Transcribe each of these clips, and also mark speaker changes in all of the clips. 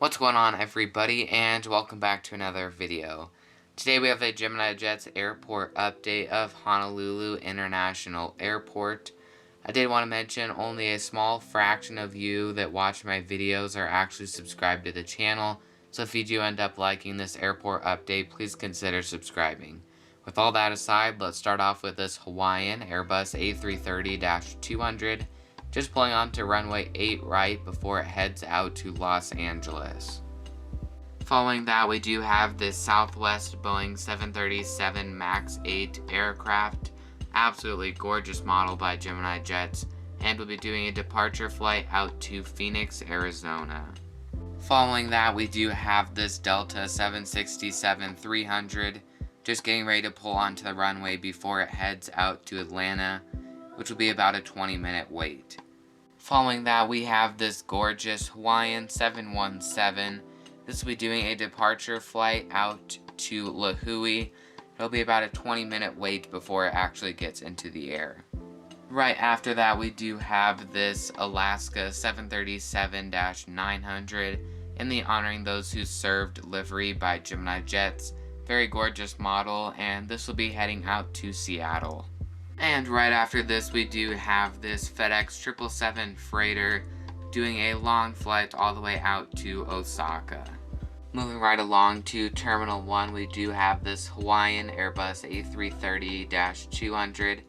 Speaker 1: What's going on, everybody, and welcome back to another video. Today we have a Gemini Jets Airport update of Honolulu International Airport. I did want to mention only a small fraction of you that watch my videos are actually subscribed to the channel, so if you do end up liking this airport update, please consider subscribing. With all that aside, let's start off with this Hawaiian Airbus A330-200. Just pulling onto runway 8 right before it heads out to Los Angeles. Following that, we do have this Southwest Boeing 737 MAX 8 aircraft. Absolutely gorgeous model by Gemini Jets, and we'll be doing a departure flight out to Phoenix, Arizona. Following that, we do have this Delta 767-300 just getting ready to pull onto the runway before it heads out to Atlanta, which will be about a 20-minute wait. Following that, we have this gorgeous Hawaiian 717. This will be doing a departure flight out to Lihue. It'll be about a 20-minute wait before it actually gets into the air. Right after that, we do have this Alaska 737-900 in the Honoring Those Who Served livery by Gemini Jets. Very gorgeous model, and this will be heading out to Seattle. And right after this, we do have this FedEx 777 freighter doing a long flight all the way out to Osaka. Moving right along to Terminal 1, we do have this Hawaiian Airbus A330-200.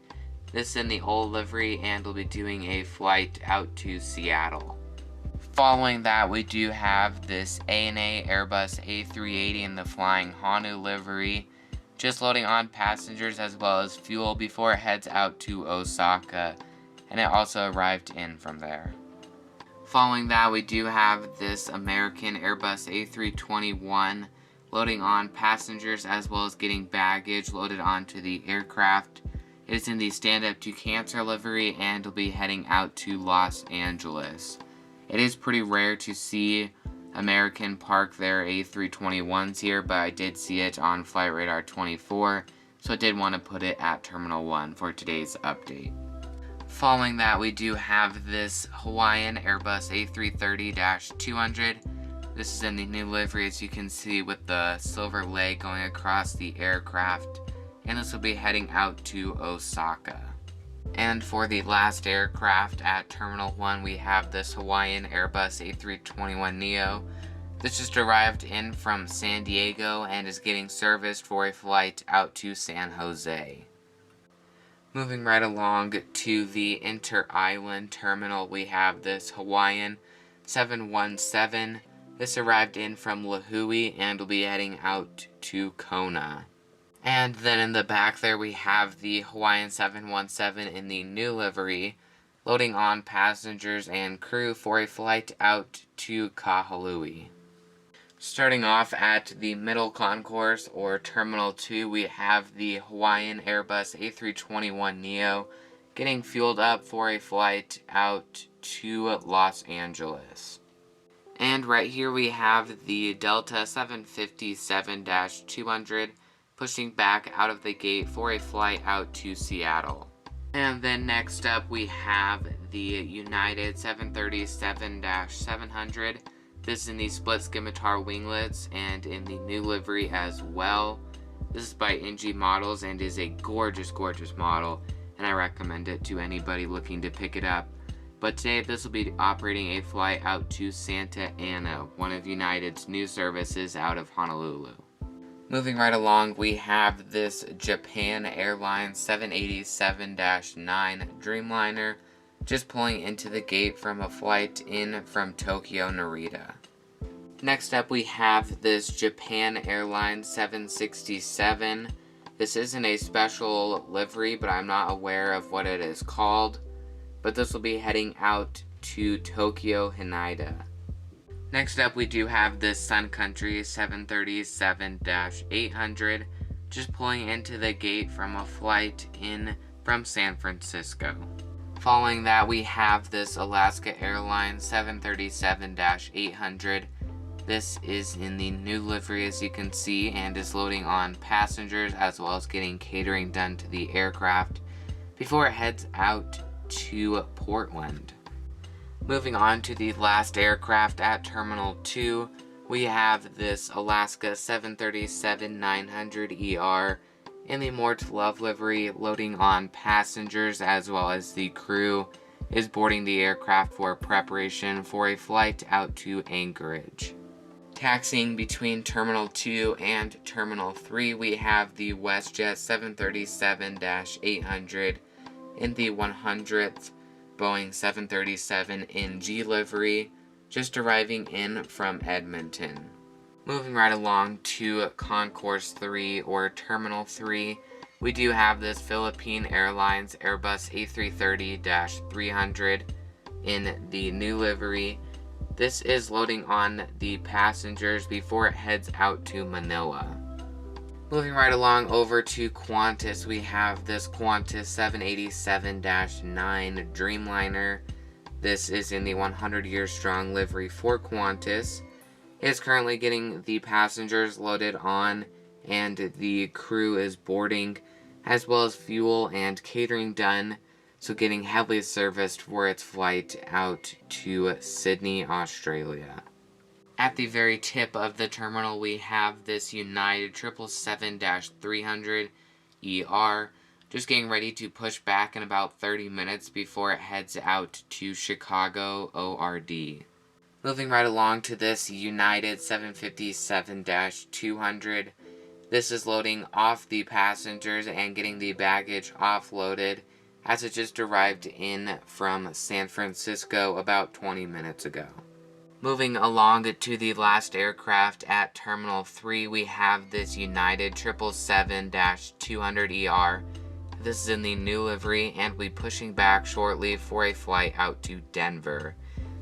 Speaker 1: This is in the old livery and will be doing a flight out to Seattle. Following that, we do have this ANA Airbus A380 in the Flying Honu livery, just loading on passengers as well as fuel before it heads out to Osaka, and it also arrived in from there. Following that, we do have this American Airbus A321 loading on passengers as well as getting baggage loaded onto the aircraft. It is in the Stand Up to Cancer livery and will be heading out to Los Angeles. It is pretty rare to see American park their A321s here, but I did see it on Flight Radar 24, so I did want to put it at Terminal 1 for today's update. Following that, we do have this Hawaiian Airbus A330-200. This is in the new livery, as you can see, with the silver leg going across the aircraft, and this will be heading out to Osaka. And for the last aircraft at Terminal 1, we have this Hawaiian Airbus A321neo. This just arrived in from San Diego and is getting serviced for a flight out to San Jose. Moving right along to the Inter-Island Terminal, we have this Hawaiian 717. This arrived in from Lihue and will be heading out to Kona. And then in the back there we have the Hawaiian 717 in the new livery, loading on passengers and crew for a flight out to Kahului. Starting off at the middle concourse, or Terminal 2, we have the Hawaiian Airbus A321neo getting fueled up for a flight out to Los Angeles. And right here we have the Delta 757-200 pushing back out of the gate for a flight out to Seattle. And then next up we have the United 737-700. This is in the split scimitar winglets and in the new livery as well. This is by NG Models and is a gorgeous, gorgeous model, and I recommend it to anybody looking to pick it up. But today this will be operating a flight out to Santa Ana, one of United's new services out of Honolulu. Moving right along, we have this Japan Airlines 787-9 Dreamliner just pulling into the gate from a flight in from Tokyo Narita. Next up, we have this Japan Airlines 767. This isn't a special livery, but I'm not aware of what it is called. But this will be heading out to Tokyo Haneda. Next up, we do have this Sun Country 737-800 just pulling into the gate from a flight in from San Francisco. Following that, we have this Alaska Airlines 737-800. This is in the new livery, as you can see, and is loading on passengers as well as getting catering done to the aircraft before it heads out to Portland. Moving on to the last aircraft at Terminal 2, we have this Alaska 737-900ER in the More to Love livery, loading on passengers as well as the crew is boarding the aircraft for preparation for a flight out to Anchorage. Taxiing between Terminal 2 and Terminal 3, we have the WestJet 737-800 in the 100th Boeing 737 NG livery, just arriving in from Edmonton. Moving right along to Concourse 3 or Terminal 3, we do have this Philippine Airlines Airbus A330-300 in the new livery. This is loading on the passengers before it heads out to Manila. Moving right along over to Qantas, we have this Qantas 787-9 Dreamliner. This is in the 100-year strong livery for Qantas. It is currently getting the passengers loaded on and the crew is boarding, as well as fuel and catering done, so getting heavily serviced for its flight out to Sydney, Australia. At the very tip of the terminal, we have this United 777-300ER, just getting ready to push back in about 30 minutes before it heads out to Chicago ORD. Moving right along to this United 757-200, this is loading off the passengers and getting the baggage offloaded, as it just arrived in from San Francisco about 20 minutes ago. Moving along to the last aircraft at Terminal 3, we have this United 777-200ER. This is in the new livery and will be pushing back shortly for a flight out to Denver.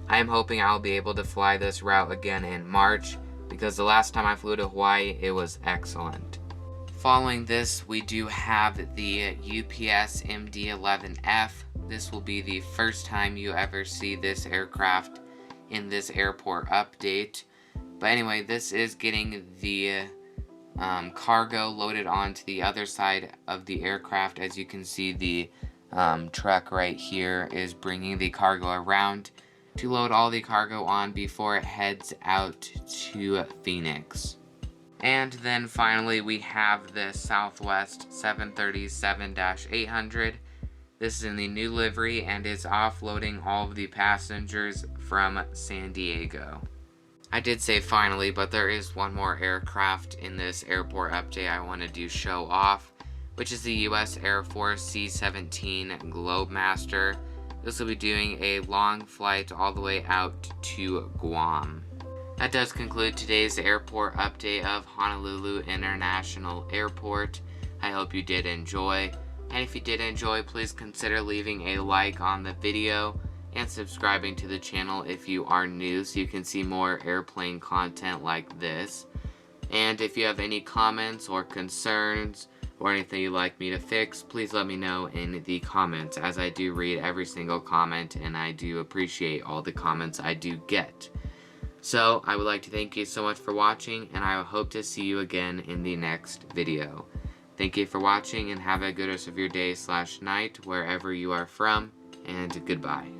Speaker 1: I am hoping I'll be able to fly this route again in March, because the last time I flew to Hawaii, it was excellent. Following this, we do have the UPS MD-11F. This will be the first time you ever see this aircraft in this airport update. But anyway, this is getting the cargo loaded onto the other side of the aircraft. As you can see, the truck right here is bringing the cargo around to load all the cargo on before it heads out to Phoenix. And then finally, we have the Southwest 737-800. This is in the new livery and is offloading all of the passengers from San Diego. I did say finally, but there is one more aircraft in this airport update I wanted to show off, which is the U.S. Air Force C-17 Globemaster. This will be doing a long flight all the way out to Guam. That does conclude today's airport update of Honolulu International Airport. I hope you did enjoy. And if you did enjoy, please consider leaving a like on the video and subscribing to the channel if you are new, so you can see more airplane content like this. And if you have any comments or concerns or anything you'd like me to fix, please let me know in the comments, as I do read every single comment and I do appreciate all the comments I do get. So I would like to thank you so much for watching, and I hope to see you again in the next video. Thank you for watching, and have a good rest of your day/night wherever you are from, and goodbye.